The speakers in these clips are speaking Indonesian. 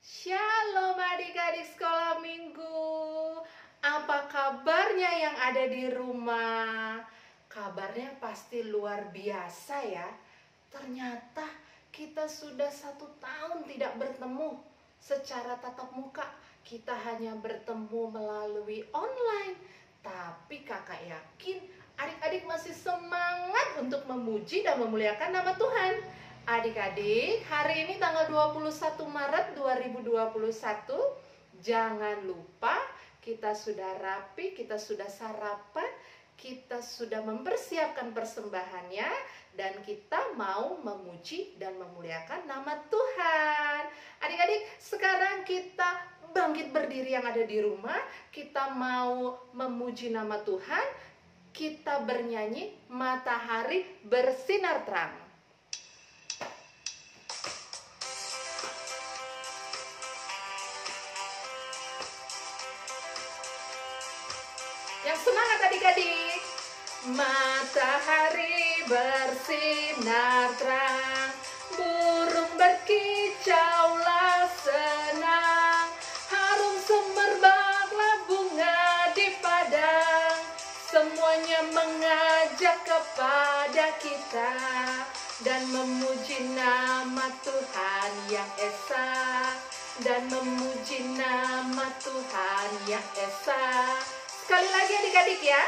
Shalom adik-adik sekolah minggu. Apa kabarnya yang ada di rumah? Kabarnya pasti luar biasa ya. Ternyata kita sudah 1 tahun tidak bertemu secara tatap muka. Kita hanya bertemu melalui online. Tapi kakak yakin adik-adik masih semangat untuk memuji dan memuliakan nama Tuhan. Adik-adik, hari ini tanggal 21 Maret 2021, jangan lupa kita sudah rapi, kita sudah sarapan, kita sudah mempersiapkan persembahannya, dan kita mau memuji dan memuliakan nama Tuhan. Adik-adik, sekarang kita bangkit berdiri yang ada di rumah, kita mau memuji nama Tuhan, kita bernyanyi matahari bersinar terang. Yang semangat adik-adik. Matahari bersinar terang, burung berkicaulah senang, harum semerbaklah bunga di padang, semuanya mengajak kepada kita dan memuji nama Tuhan yang esa, dan memuji nama Tuhan yang esa. Sekali lagi adik-adik ya.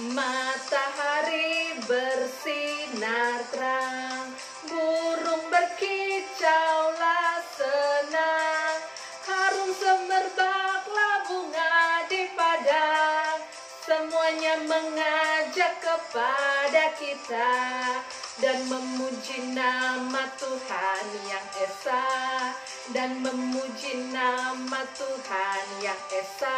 Matahari bersinar terang, burung berkicaulah senang, harum semerbaklah bunga di padang, semuanya mengajak kepada kita dan memuji nama Tuhan yang esa, dan memuji nama Tuhan yang esa.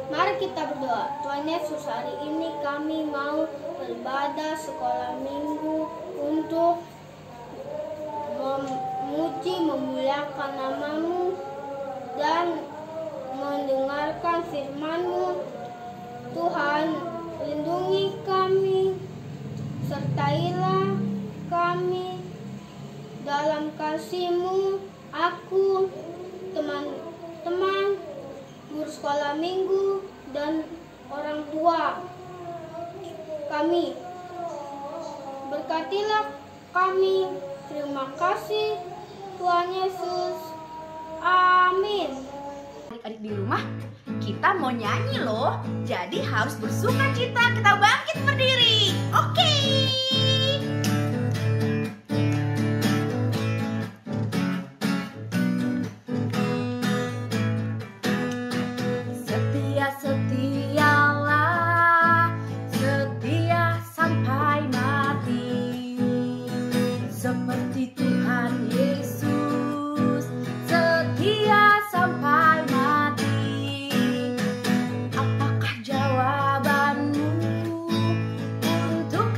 Mari kita berdoa. Tuhan Yesus, hari ini kami mau beribadah sekolah minggu untuk memuji, memuliakan nama-Mu dan mendengarkan firman-Mu. Tuhan, lindungi kami, sertailah kami dalam kasih-Mu. Aku, teman-teman, guru sekolah minggu, dan orang tua kami. Berkatilah kami. Terima kasih Tuhan Yesus. Amin. Adik-adik di rumah, kita mau nyanyi loh. Jadi harus bersuka cita, kita bangkit berdiri. Oke. Setia-setialah, setia sampai mati, seperti Tuhan Yesus, setia sampai mati. Apakah jawabanmu untuk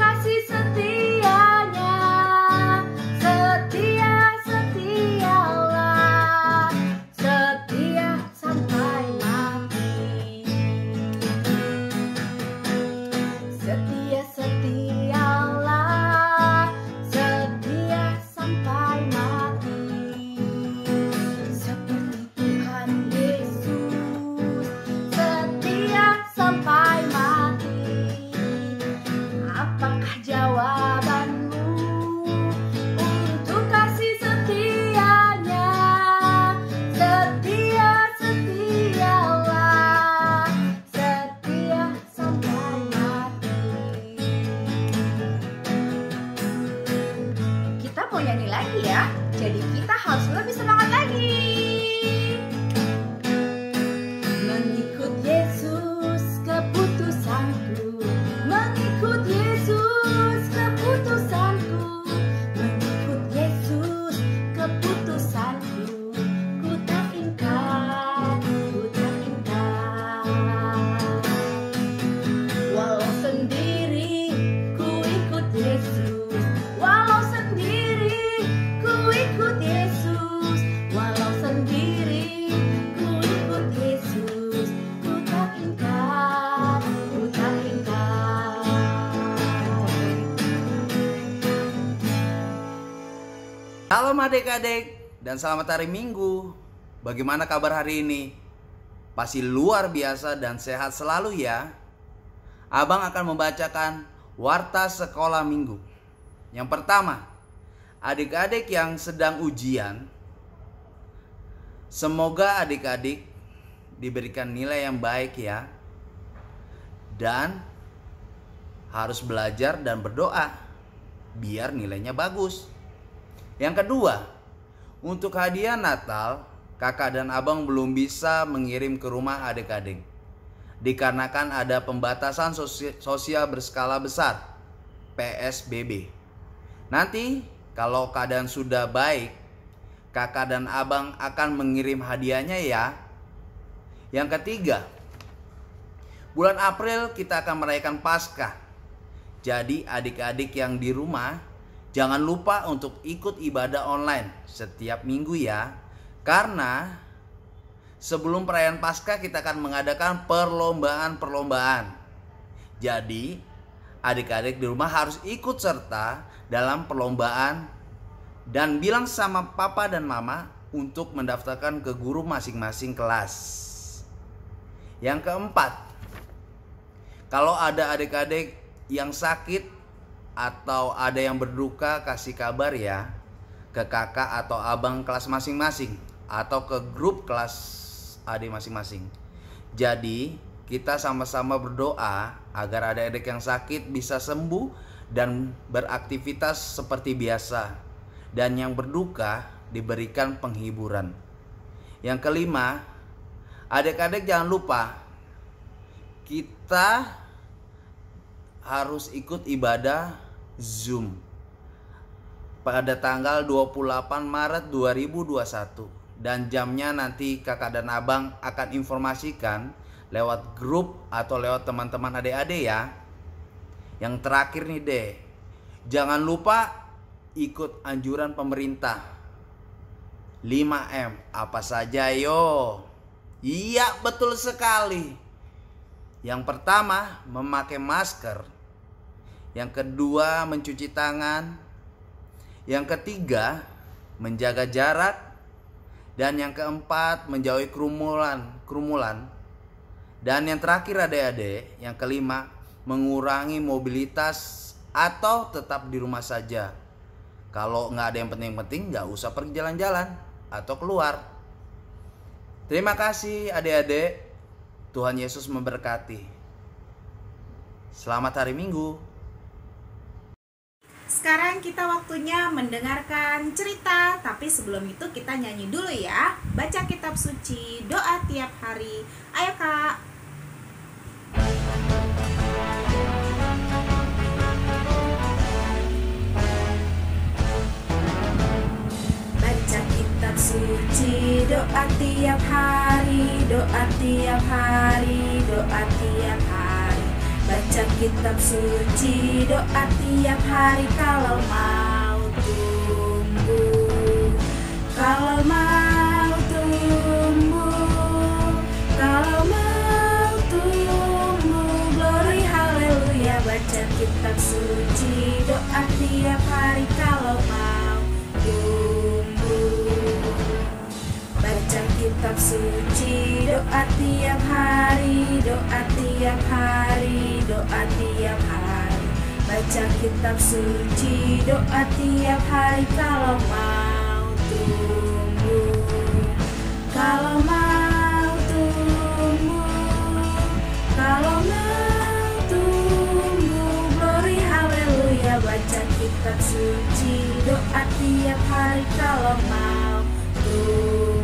adik-adik dan selamat hari Minggu. Bagaimana kabar hari ini? Pasti luar biasa dan sehat selalu ya. Abang akan membacakan warta sekolah minggu. Yang pertama, adik-adik yang sedang ujian, semoga adik-adik diberikan nilai yang baik ya. Dan harus belajar dan berdoa biar nilainya bagus. Yang kedua, untuk hadiah Natal, kakak dan abang belum bisa mengirim ke rumah adik-adik dikarenakan ada pembatasan sosial berskala besar, PSBB. Nanti kalau keadaan sudah baik, kakak dan abang akan mengirim hadiahnya ya. Yang ketiga, bulan April kita akan merayakan Paskah. Jadi adik-adik yang di rumah jangan lupa untuk ikut ibadah online setiap minggu ya. Karena sebelum perayaan Paskah kita akan mengadakan perlombaan-perlombaan. Jadi adik-adik di rumah harus ikut serta dalam perlombaan dan bilang sama papa dan mama untuk mendaftarkan ke guru masing-masing kelas. Yang keempat, kalau ada adik-adik yang sakit atau ada yang berduka, kasih kabar ya ke kakak atau abang kelas masing-masing atau ke grup kelas adik masing-masing. Jadi kita sama-sama berdoa agar adik-adik yang sakit bisa sembuh dan beraktivitas seperti biasa, dan yang berduka diberikan penghiburan. Yang kelima, adik-adik jangan lupa kita harus ikut ibadah Zoom pada tanggal 28 Maret 2021. Dan jamnya nanti kakak dan abang akan informasikan lewat grup atau lewat teman-teman adik-adik ya. Yang terakhir nih deh, jangan lupa ikut anjuran pemerintah 5M. Apa saja yo? Iya, betul sekali. Yang pertama, memakai masker. Yang kedua, mencuci tangan. Yang ketiga, menjaga jarak. Dan yang keempat, menjauhi kerumunan. Dan yang terakhir adik-adik, yang kelima, mengurangi mobilitas atau tetap di rumah saja. Kalau nggak ada yang penting-penting, nggak usah pergi jalan-jalan atau keluar. Terima kasih adik-adik. Tuhan Yesus memberkati. Selamat hari Minggu. Sekarang kita waktunya mendengarkan cerita, tapi sebelum itu kita nyanyi dulu ya. Baca kitab suci, doa tiap hari. Ayo Kak. Baca kitab suci, doa tiap hari, doa tiap hari, doa tiap hari. Baca kitab suci, doa tiap hari kalau mau tumbuh. Kalau mau tumbuh, kalau mau tumbuh, glory haleluya. Baca kitab suci, doa tiap hari kalau mau tumbuh. Baca kitab suci, doa tiap hari, doa tiap hari, doa tiap hari. Baca kitab suci, doa tiap hari kalau mau tumbuh. Kalau mau tumbuh, kalau mau tumbuh, glory haleluya. Baca kitab suci, doa tiap hari kalau mau tumbuh.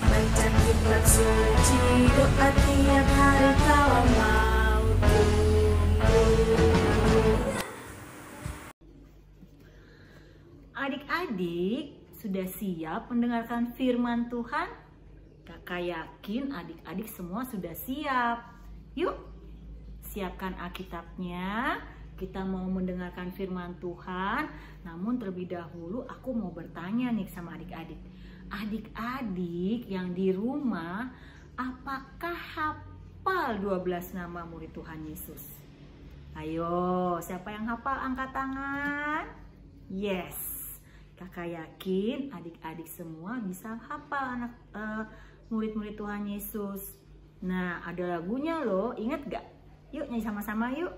Baca kitab suci, doa tiap hari kalau mau tumbuh. Adik-adik sudah siap mendengarkan firman Tuhan? Kakak yakin adik-adik semua sudah siap. Yuk, siapkan Alkitabnya. Kita mau mendengarkan firman Tuhan. Namun terlebih dahulu aku mau bertanya nih sama adik-adik. Adik-adik yang di rumah, apakah hafal 12 nama murid Tuhan Yesus? Ayo, siapa yang hafal angkat tangan? Yes. Kakak yakin adik-adik semua bisa hafal murid-murid Tuhan Yesus. Nah, ada lagunya loh, ingat gak? Yuk nyanyi sama-sama yuk.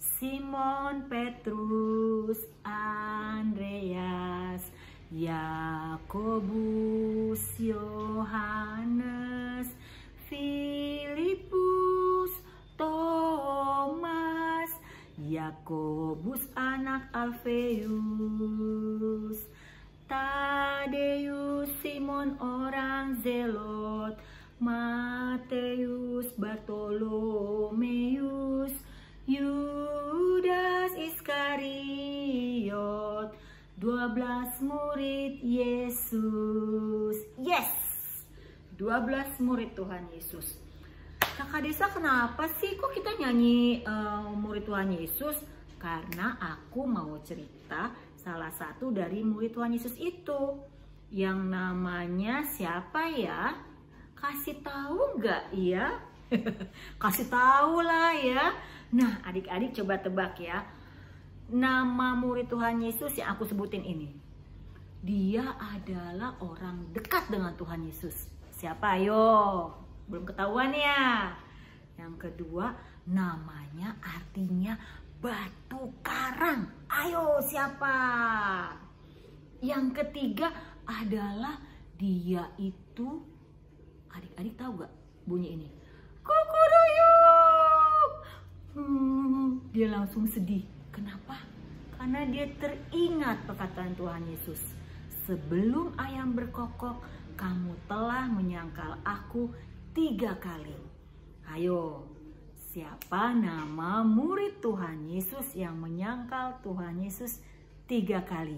Simon Petrus, Andreas, Yakobus, Yohanes, Filipus, Thomas, Yakobus anak Alfeus, Tadeus, Simon orang Zelot, Mateus, Bartolomeus, Yudas Iskariot, 12 murid Yesus. Yes, 12 murid Tuhan Yesus. Kakak Desa, kenapa sih kok kita nyanyi murid Tuhan Yesus? Karena aku mau cerita salah satu dari murid Tuhan Yesus itu. Yang namanya siapa ya? Kasih tahu nggak ya? Kasih tahu lah ya. Nah, adik-adik coba tebak ya. Nama murid Tuhan Yesus yang aku sebutin ini. Dia adalah orang dekat dengan Tuhan Yesus. Siapa? Ayo. Belum ketahuan ya. Yang kedua, namanya artinya batu karang. Ayo, siapa? Yang ketiga adalah dia itu, adik-adik tahu gak bunyi ini? Kukuruyuk. Dia langsung sedih. Kenapa? Karena dia teringat perkataan Tuhan Yesus. Sebelum ayam berkokok, kamu telah menyangkal aku 3 kali. Ayo, siapa nama murid Tuhan Yesus yang menyangkal Tuhan Yesus 3 kali?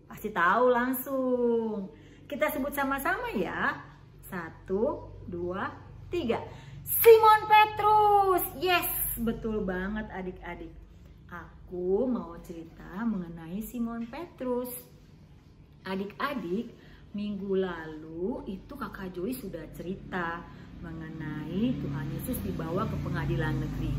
Pasti tahu langsung. Kita sebut sama-sama ya. 1, 2, 3. Simon Petrus. Yes, betul banget adik-adik. Aku mau cerita mengenai Simon Petrus. Adik-adik, minggu lalu itu kakak Joy sudah cerita mengenai Tuhan Yesus dibawa ke pengadilan negeri.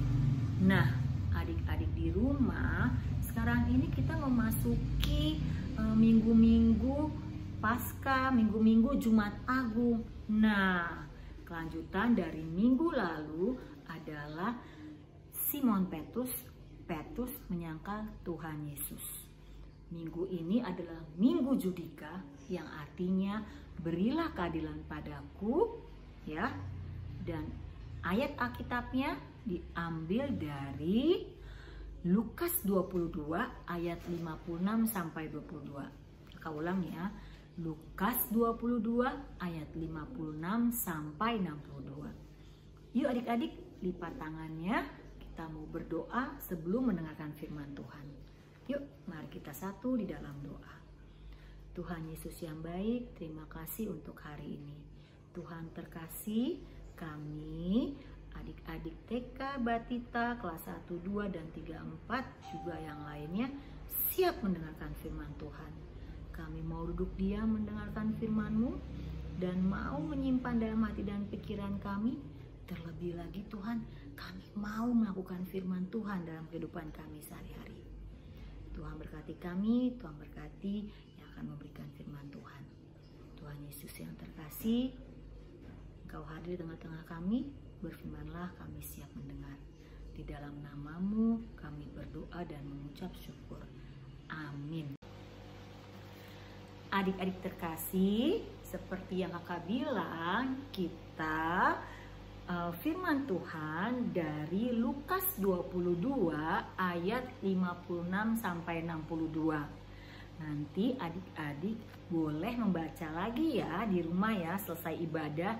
Nah, adik-adik di rumah, sekarang ini kita memasuki minggu-minggu Paskah, minggu-minggu Jumat Agung. Nah, kelanjutan dari minggu lalu adalah Simon Petrus menyangkal Tuhan Yesus. Minggu ini adalah minggu Judika, yang artinya berilah keadilan padaku, ya. Dan ayat Alkitabnya diambil dari Lukas 22 ayat 56 sampai 22. Kakak ulang ya. Lukas 22 ayat 56 sampai 62. Yuk adik-adik, lipat tangannya. Kita mau berdoa sebelum mendengarkan firman Tuhan. Yuk, mari kita satu di dalam doa. Tuhan Yesus yang baik, terima kasih untuk hari ini. Tuhan terkasih, kami adik-adik TK, Batita, kelas 1, 2, dan 3, 4, juga yang lainnya siap mendengarkan firman Tuhan. Kami mau duduk diam mendengarkan firman-Mu dan mau menyimpan dalam hati dan pikiran kami. Terlebih lagi Tuhan, kami mau melakukan firman Tuhan dalam kehidupan kami sehari-hari. Tuhan berkati kami, Tuhan berkati yang akan memberikan firman Tuhan. Tuhan Yesus yang terkasih, Engkau hadir di tengah-tengah kami, berfirmanlah, kami siap mendengar. Di dalam nama-Mu kami berdoa dan mengucap syukur. Amin. Adik-adik terkasih, seperti yang kakak bilang, kita firman Tuhan dari Lukas 22 ayat 56 sampai 62. Nanti adik-adik boleh membaca lagi ya di rumah ya selesai ibadah.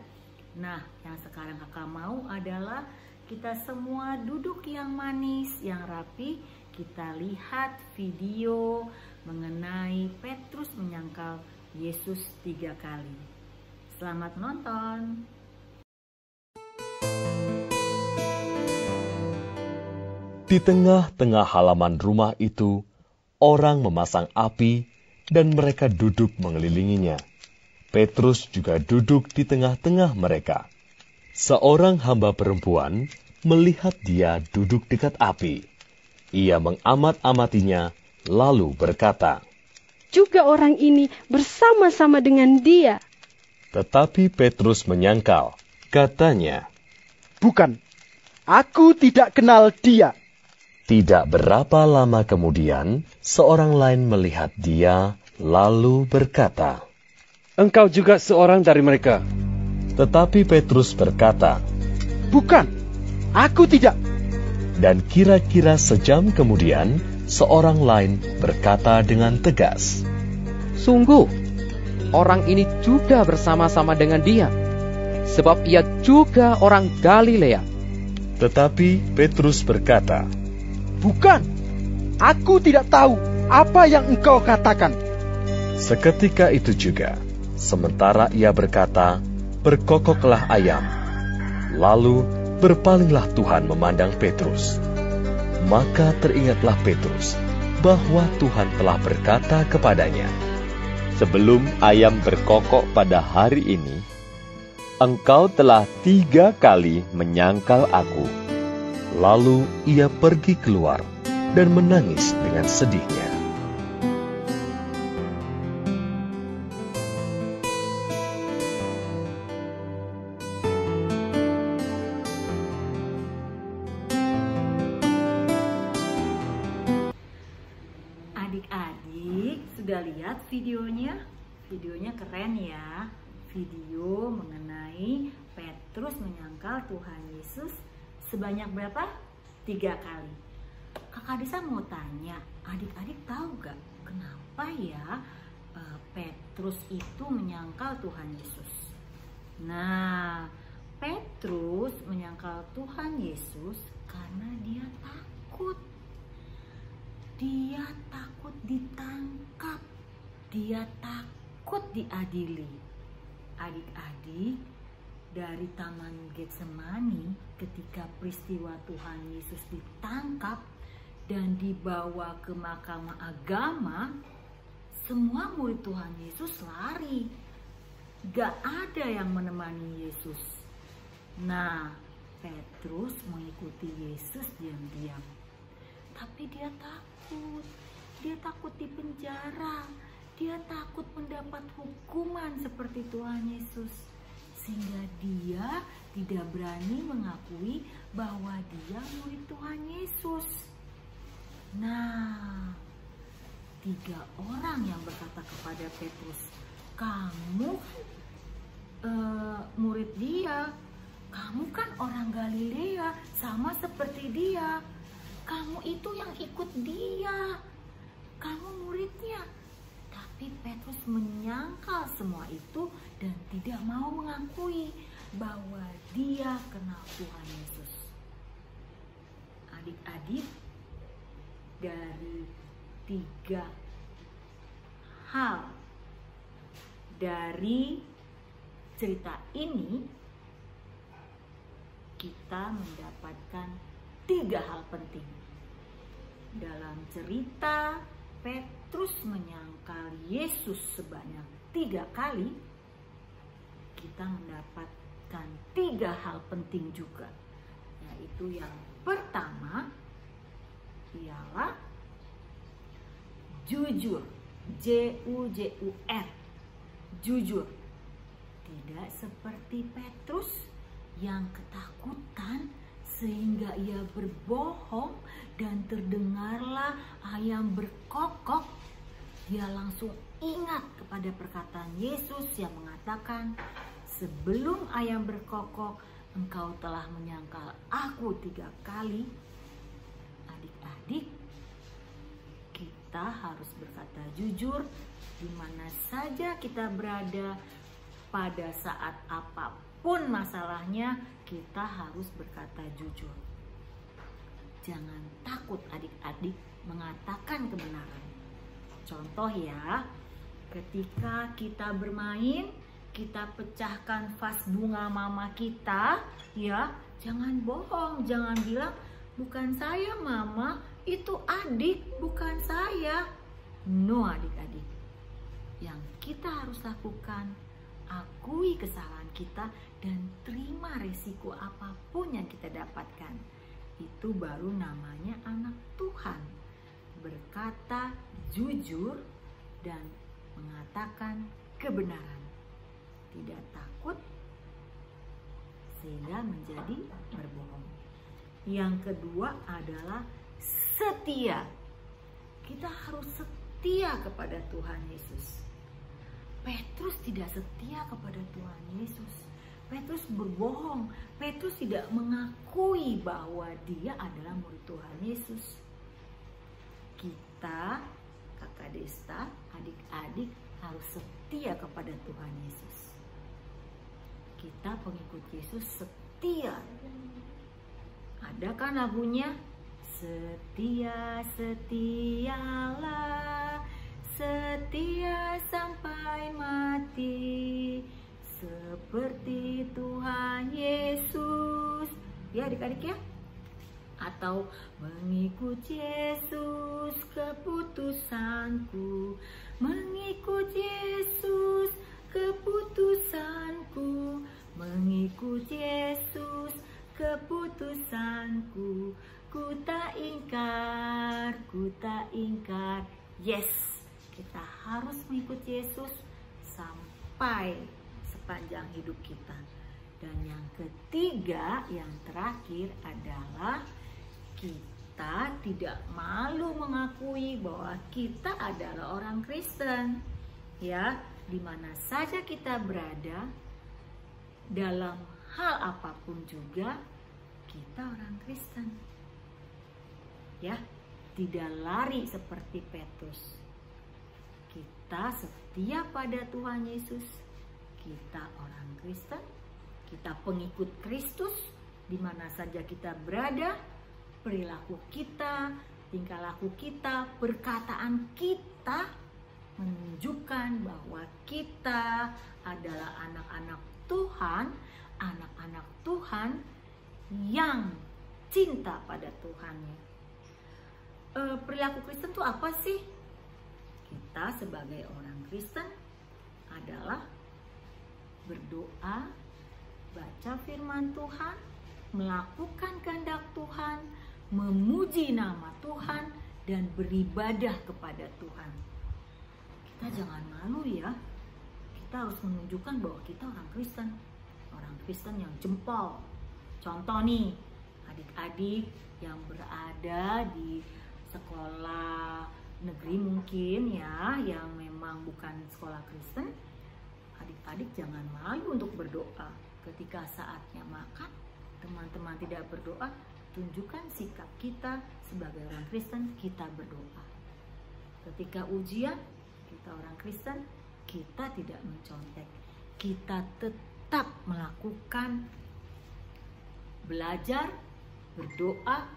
Nah, yang sekarang kakak mau adalah kita semua duduk yang manis, yang rapi. Kita lihat video mengenai Petrus menyangkal Yesus 3 kali. Selamat menonton. Di tengah-tengah halaman rumah itu, orang memasang api dan mereka duduk mengelilinginya. Petrus juga duduk di tengah-tengah mereka. Seorang hamba perempuan melihat dia duduk dekat api. Ia mengamat-amatinya lalu berkata, juga orang ini bersama-sama dengan dia. Tetapi Petrus menyangkal. Katanya, Bukan, aku tidak kenal dia. tidak berapa lama kemudian, seorang lain melihat dia, lalu berkata, Engkau juga seorang dari mereka. tetapi Petrus berkata, Bukan, aku tidak. dan kira-kira sejam kemudian, seorang lain berkata dengan tegas, Sungguh, orang ini juga bersama-sama dengan dia, sebab ia juga orang Galilea. tetapi Petrus berkata, Bukan, aku tidak tahu apa yang engkau katakan. seketika itu juga, sementara ia berkata, berkokoklah ayam. Lalu berpalinglah Tuhan memandang Petrus. Maka teringatlah Petrus bahwa Tuhan telah berkata kepadanya, sebelum ayam berkokok pada hari ini, engkau telah 3 kali menyangkal aku. Lalu ia pergi keluar dan menangis dengan sedihnya. Adik-adik sudah lihat videonya? Videonya keren ya. Video mengenai Petrus menyangkal Tuhan Yesus sebanyak berapa? 3 kali. Kakak Disa mau tanya, adik-adik tahu gak kenapa ya Petrus itu menyangkal Tuhan Yesus? Nah, Petrus menyangkal Tuhan Yesus karena dia takut. Dia takut ditangkap. Dia takut diadili. Adik-adik, dari Taman Getsemani ketika peristiwa Tuhan Yesus ditangkap dan dibawa ke mahkamah agama, semua murid Tuhan Yesus lari. Gak ada yang menemani Yesus. Nah, Petrus mengikuti Yesus diam-diam. Tapi dia takut. Dia takut dipenjara. Dia takut mendapat hukuman seperti Tuhan Yesus. Sehingga dia tidak berani mengakui bahwa dia murid Tuhan Yesus. Nah, 3 orang yang berkata kepada Petrus, kamu murid dia. Kamu kan orang Galilea, sama seperti dia. Kamu itu yang ikut dia. Kamu muridnya. Tapi Petrus menyangkal semua itu dan tidak mau mengakui bahwa dia kenal Tuhan Yesus. Adik-adik, dari 3 hal dari cerita ini, kita mendapatkan 3 hal penting. Dalam cerita Petrus menyangkal Yesus sebanyak 3 kali, kita mendapatkan 3 hal penting juga. Yaitu yang pertama ialah jujur. J-U-J-U-R. Jujur. Tidak seperti Petrus yang ketakutan sehingga ia berbohong dan terdengarlah ayam berkokok. Dia langsung ingat kepada perkataan Yesus yang mengatakan, sebelum ayam berkokok, engkau telah menyangkal aku 3 kali. Adik-adik, kita harus berkata jujur di mana saja kita berada, pada saat apapun masalahnya, kita harus berkata jujur. Jangan takut adik-adik mengatakan kebenaran. Contoh ya, ketika kita bermain, kita pecahkan vas bunga mama kita, ya, jangan bohong, jangan bilang, bukan saya mama, itu adik, bukan saya. No adik-adik, yang kita harus lakukan, akui kesalahan kita dan terima resiko apapun yang kita dapatkan. Itu baru namanya anak Tuhan. Berkata jujur dan mengatakan kebenaran. Tidak takut sehingga menjadi berbohong. Yang kedua adalah setia. Kita harus setia kepada Tuhan Yesus. Petrus tidak setia kepada Tuhan Yesus. Petrus berbohong. Petrus tidak mengakui bahwa dia adalah murid Tuhan Yesus. Kita, kakak Desta, adik-adik harus setia kepada Tuhan Yesus. Kita pengikut Yesus setia. Ada kan lagunya? Setia, setialah, setia sampai mati, seperti Tuhan Yesus. Ya adik-adik ya. Atau mengikut Yesus keputusanku, mengikut Yesus keputusanku, mengikut Yesus keputusanku, ku tak ingkar, ku tak ingkar. Yes, kita harus mengikut Yesus sampai sepanjang hidup kita. Dan yang ketiga, yang terakhir adalah kita tidak malu mengakui bahwa kita adalah orang Kristen. Ya, di mana saja kita berada, dalam hal apapun juga kita orang Kristen. Ya, tidak lari seperti Petrus. Kita setia pada Tuhan Yesus. Kita orang Kristen. Kita pengikut Kristus di mana saja kita berada. Perilaku kita, tingkah laku kita, perkataan kita menunjukkan bahwa kita adalah anak-anak Tuhan, anak-anak Tuhan yang cinta pada Tuhannya. Perilaku Kristen itu apa sih? Kita sebagai orang Kristen adalah berdoa, baca firman Tuhan, melakukan kehendak Tuhan, memuji nama Tuhan, dan beribadah kepada Tuhan. Kita jangan malu ya. Kita harus menunjukkan bahwa kita orang Kristen. Orang Kristen yang jempol. Contoh nih, adik-adik yang berada di sekolah negeri mungkin ya, yang memang bukan sekolah Kristen, adik-adik jangan malu untuk berdoa. Ketika saatnya makan, teman-teman tidak berdoa, tunjukkan sikap kita sebagai orang Kristen, kita berdoa. Ketika ujian, kita orang Kristen, kita tidak mencontek. Kita tetap melakukan belajar, berdoa,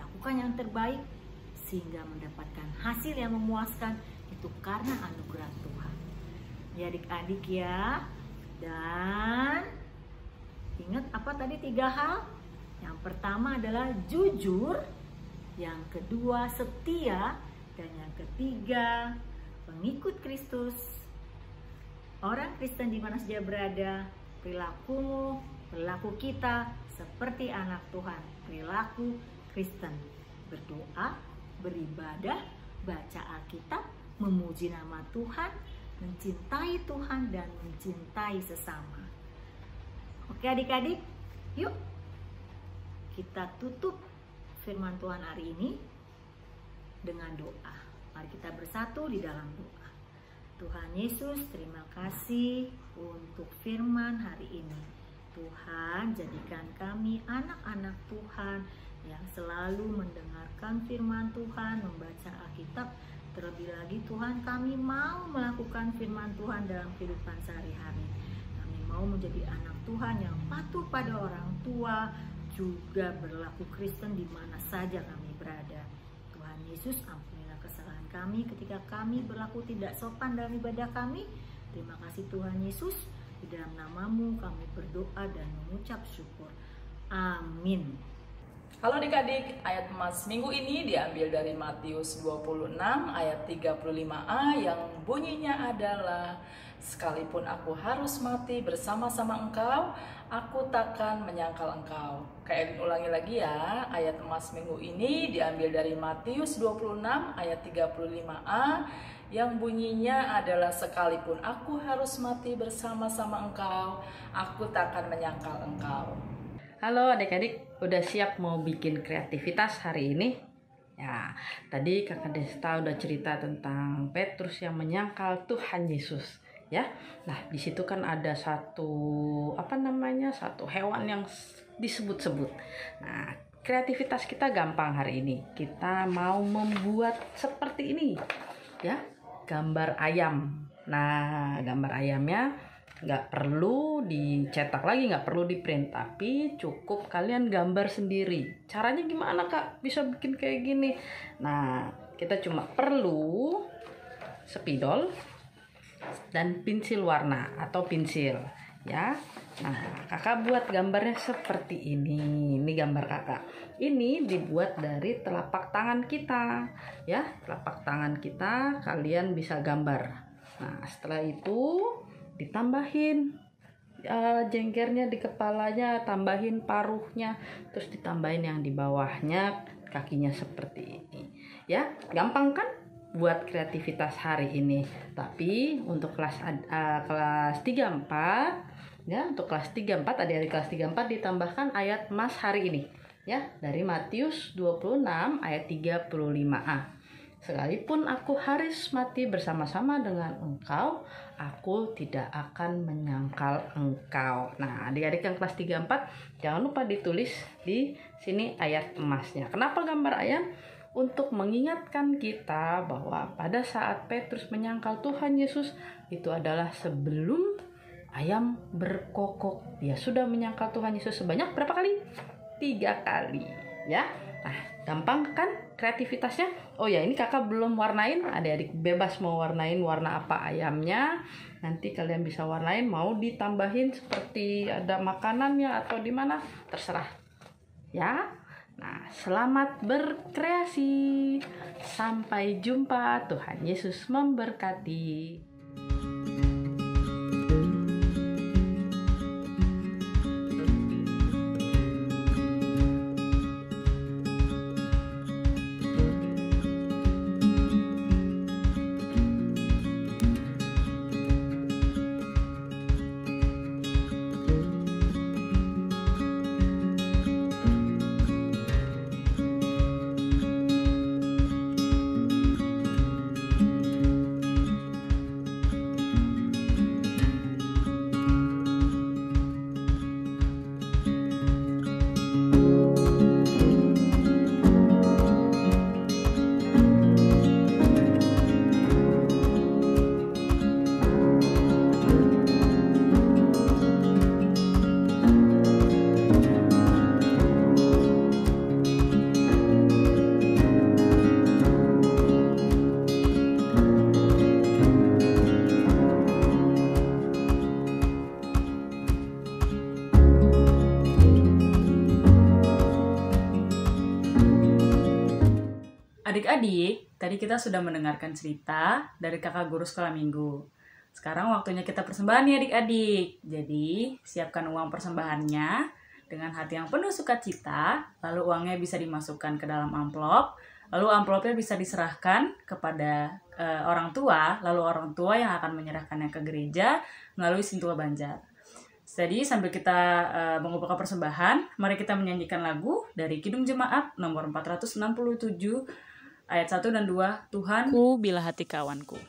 lakukan yang terbaik sehingga mendapatkan hasil yang memuaskan. Itu karena anugerah Tuhan. Ya adik-adik ya. Dan ingat apa tadi 3 hal? Yang pertama adalah jujur, yang kedua setia, dan yang ketiga pengikut Kristus. Orang Kristen di mana saja berada, perilakumu, perilaku kita seperti anak Tuhan, perilaku Kristen. Berdoa, beribadah, baca Alkitab, memuji nama Tuhan, mencintai Tuhan dan mencintai sesama. Oke adik-adik, yuk kita tutup firman Tuhan hari ini dengan doa. Mari kita bersatu di dalam doa. Tuhan Yesus, terima kasih untuk firman hari ini. Tuhan, jadikan kami anak-anak Tuhan yang selalu mendengarkan firman Tuhan, membaca Alkitab. Terlebih lagi Tuhan, kami mau melakukan firman Tuhan dalam kehidupan sehari-hari. Kami mau menjadi anak Tuhan yang patuh pada orang tua, juga berlaku Kristen di mana saja kami berada. Tuhan Yesus, ampunilah kesalahan kami ketika kami berlaku tidak sopan dalam ibadah kami. Terima kasih Tuhan Yesus, di dalam nama-Mu kami berdoa dan mengucap syukur. Amin. Halo adik-adik, ayat emas minggu ini diambil dari Matius 26 ayat 35a yang bunyinya adalah, sekalipun aku harus mati bersama-sama engkau, aku takkan menyangkal engkau. Kak Elin ulangi lagi ya, ayat emas minggu ini diambil dari Matius 26 ayat 35a yang bunyinya adalah sekalipun aku harus mati bersama-sama engkau, aku tak akan menyangkal engkau. Halo adik-adik, udah siap mau bikin kreativitas hari ini? Ya, tadi Kakak Desta udah cerita tentang Petrus yang menyangkal Tuhan Yesus, ya. Nah, di situ kan ada satu hewan yang disebut-sebut. Nah, kreativitas kita gampang hari ini. Kita mau membuat seperti ini, ya, gambar ayam. Nah, gambar ayamnya nggak perlu dicetak lagi, nggak perlu di print, tapi cukup kalian gambar sendiri. Caranya gimana Kak bisa bikin kayak gini? Nah, kita cuma perlu spidol dan pensil warna atau pensil, ya. Nah, Kakak buat gambarnya seperti ini. Ini gambar Kakak. Ini dibuat dari telapak tangan kita, ya. Telapak tangan kita kalian bisa gambar. Nah, setelah itu ditambahin jenggernya di kepalanya, tambahin paruhnya, terus ditambahin yang di bawahnya, kakinya seperti ini, ya. Gampang kan buat kreativitas hari ini. Tapi untuk kelas 3-4, ya, untuk kelas 3-4, adik-adik kelas 3-4 ditambahkan ayat Mas hari ini, ya, dari Matius 26 ayat 35a. Sekalipun aku harus mati bersama-sama dengan engkau, aku tidak akan menyangkal engkau. Nah, adik-adik yang kelas 3-4 jangan lupa ditulis di sini ayat emasnya. Kenapa gambar ayam? Untuk mengingatkan kita bahwa pada saat Petrus menyangkal Tuhan Yesus, itu adalah sebelum ayam berkokok. Dia sudah menyangkal Tuhan Yesus sebanyak berapa kali? 3 kali, ya. Nah, gampang kan kreativitasnya? Oh ya, ini Kakak belum warnain. Adik-adik bebas mau warnain warna apa ayamnya. Nanti kalian bisa warnain, mau ditambahin seperti ada makanannya atau di mana, terserah, ya. Nah, selamat berkreasi. Sampai jumpa. Tuhan Yesus memberkati. Adik-adik, tadi kita sudah mendengarkan cerita dari kakak guru sekolah minggu. Sekarang waktunya kita persembahan nih adik-adik. Jadi, siapkan uang persembahannya dengan hati yang penuh sukacita, lalu uangnya bisa dimasukkan ke dalam amplop, lalu amplopnya bisa diserahkan kepada orang tua, lalu orang tua yang akan menyerahkannya ke gereja melalui Sintua Banjar. Jadi sambil kita mengumpulkan persembahan, mari kita menyanyikan lagu dari Kidung Jemaat nomor 467 ayat 1 dan 2, Tuhanku bila hati kawanku.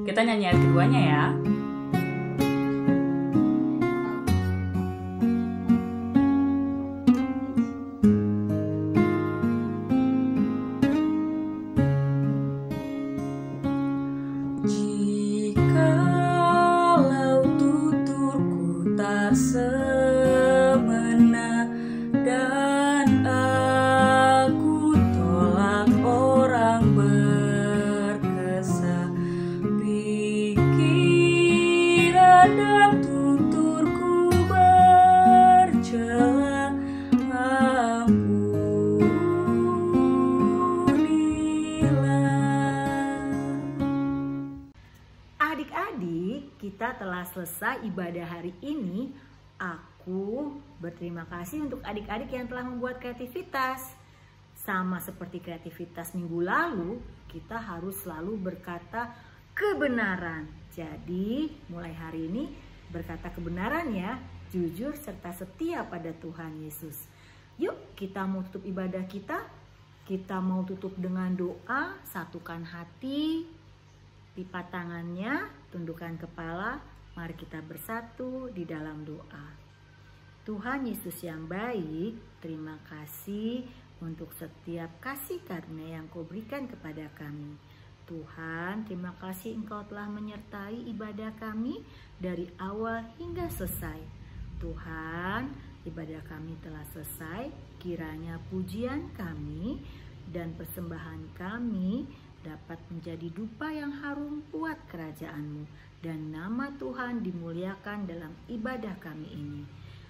Kita nyanyi ayat keduanya ya. dan tuturku bercela, Adik-adik, kita telah selesai ibadah hari ini. Aku berterima kasih untuk adik-adik yang telah membuat kreativitas. Sama seperti kreativitas minggu lalu, kita harus selalu berkata kebenaran. Jadi, mulai hari ini berkata kebenaran ya, jujur serta setia pada Tuhan Yesus. Yuk, kita mau tutup ibadah kita. Kita mau tutup dengan doa, satukan hati, lipat tangannya, tundukkan kepala, mari kita bersatu di dalam doa. Tuhan Yesus yang baik, terima kasih untuk setiap kasih karunia yang Kau berikan kepada kami. Tuhan, terima kasih Engkau telah menyertai ibadah kami dari awal hingga selesai. Tuhan, ibadah kami telah selesai, kiranya pujian kami dan persembahan kami dapat menjadi dupa yang harum buat kerajaan-Mu, dan nama Tuhan dimuliakan dalam ibadah kami ini.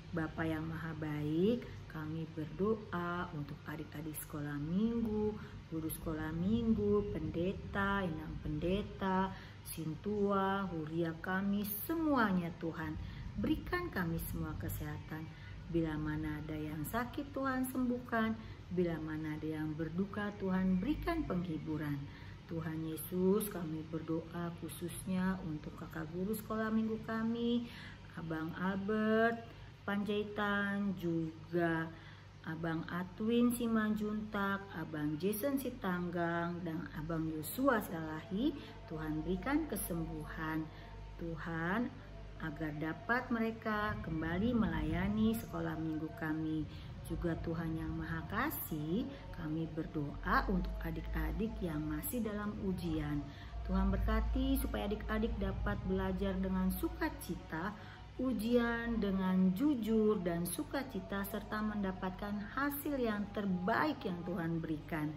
Bapa yang maha baik, kami berdoa untuk adik-adik sekolah minggu, guru sekolah minggu, pendeta, inang pendeta, sintua, huria kami, semuanya Tuhan. Berikan kami semua kesehatan. Bila mana ada yang sakit Tuhan sembuhkan, bila mana ada yang berduka Tuhan berikan penghiburan. Tuhan Yesus, kami berdoa khususnya untuk kakak guru sekolah minggu kami, Abang Albert Panjaitan, juga Abang Atwin Simanjuntak, Abang Jason Sitanggang, dan Abang Yosua Salahi. Tuhan berikan kesembuhan Tuhan, agar dapat mereka kembali melayani sekolah minggu kami. Juga Tuhan yang Maha Kasih, kami berdoa untuk adik-adik yang masih dalam ujian. Tuhan berkati supaya adik-adik dapat belajar dengan sukacita, ujian dengan jujur dan sukacita, serta mendapatkan hasil yang terbaik yang Tuhan berikan.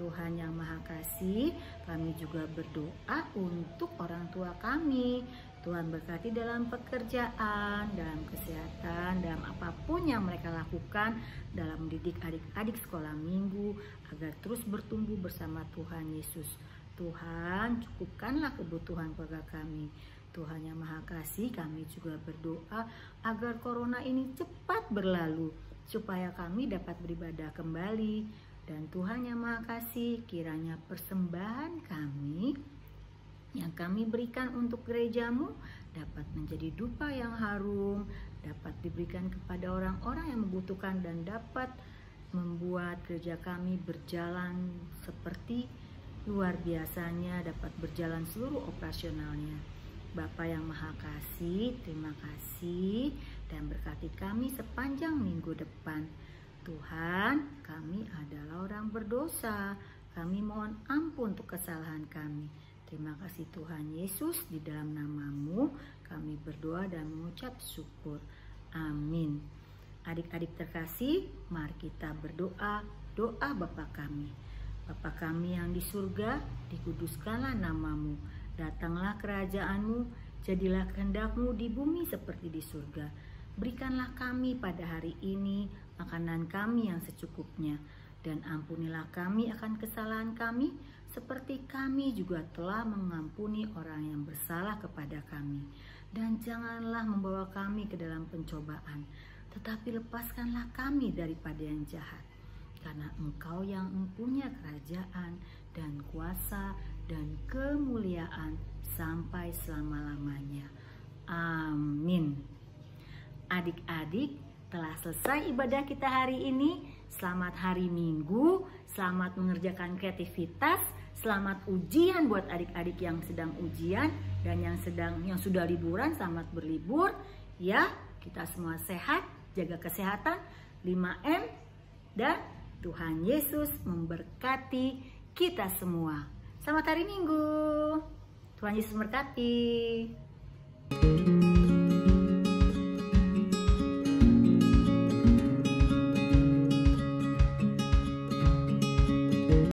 Tuhan yang Maha Kasih, kami juga berdoa untuk orang tua kami. Tuhan berkati dalam pekerjaan, dalam kesehatan, dalam apapun yang mereka lakukan, dalam mendidik adik-adik sekolah minggu, agar terus bertumbuh bersama Tuhan Yesus. Tuhan, cukupkanlah kebutuhan keluarga kami. Tuhan yang Maha Kasih, kami juga berdoa agar corona ini cepat berlalu, supaya kami dapat beribadah kembali. Dan Tuhan yang Maha Kasih, kiranya persembahan kami yang kami berikan untuk gereja-Mu dapat menjadi dupa yang harum, dapat diberikan kepada orang-orang yang membutuhkan, dan dapat membuat gereja kami berjalan seperti luar biasanya, dapat berjalan seluruh operasionalnya. Bapa yang Maha Kasih, terima kasih dan berkati kami sepanjang minggu depan. Tuhan, kami adalah orang berdosa, kami mohon ampun untuk kesalahan kami. Terima kasih Tuhan Yesus, di dalam nama-Mu kami berdoa dan mengucap syukur. Amin. Adik-adik terkasih, mari kita berdoa doa Bapa kami. Bapa kami yang di surga, dikuduskanlah nama-Mu. Datanglah kerajaan-Mu, jadilah kehendak-Mu di bumi seperti di surga. Berikanlah kami pada hari ini makanan kami yang secukupnya, dan ampunilah kami akan kesalahan kami, seperti kami juga telah mengampuni orang yang bersalah kepada kami. Dan janganlah membawa kami ke dalam pencobaan, tetapi lepaskanlah kami daripada yang jahat. Karena Engkau yang mempunyai kerajaan dan kuasa dan kemuliaan sampai selama-lamanya. Amin. Adik-adik, telah selesai ibadah kita hari ini. Selamat hari Minggu, selamat mengerjakan kreativitas, selamat ujian buat adik-adik yang sedang ujian, dan yang sudah liburan, selamat berlibur. Ya, kita semua sehat, jaga kesehatan, 5M, dan Tuhan Yesus memberkati kita semua. Selamat hari Minggu. Tuhan Yesus memberkati.